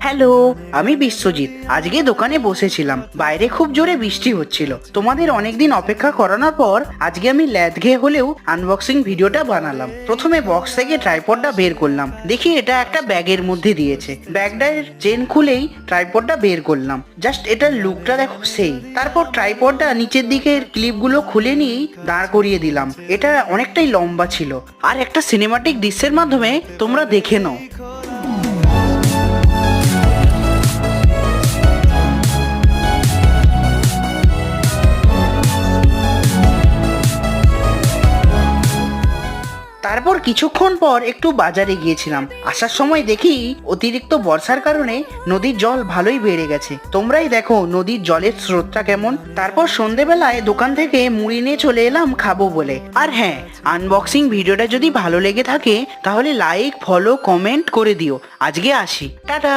Hello, আমি বিশ্বজিৎ। আজকে দোকানে বসেছিলাম, বাইরে খুব জোরে বৃষ্টি হচ্ছিল। তোমাদের অনেকদিন অপেক্ষা করানোর পর আজকে আমি ল্যাদ ঘেয়ে হলেও আনবক্সিং ভিডিওটা বানালাম। প্রথমে বক্স থেকে ট্রাইপডটা বের করলাম, দেখি এটা একটা ব্যাগের মধ্যে দিয়েছে। ব্যাগটার চেন খুলেই ট্রাইপডটা বের করলাম। জাস্ট এটার লুকটা দেখো সেই। তারপর ট্রাইপডটা নিচের দিকের ক্লিপগুলো খুলে নিয়েই দাঁড় করিয়ে দিলাম। এটা অনেকটাই লম্বা ছিল, আর একটা সিনেমাটিক দৃশ্যের মাধ্যমে তোমরা দেখে নাও। তারপর কিছুক্ষণ পর একটু বাজারে গিয়েছিলাম। আসার সময় দেখি অতিরিক্ত বর্ষার কারণে নদীর জল ভালোই বেড়ে গেছে। তোমরাই দেখো নদীর জলের স্রোতটা কেমন। তারপর সন্ধেবেলায় দোকান থেকে মুড়ি নিয়ে চলে এলাম খাবো বলে। আর হ্যাঁ, আনবক্সিং ভিডিওটা যদি ভালো লেগে থাকে তাহলে লাইক, ফলো, কমেন্ট করে দিও। আজকে আসি, টাটা।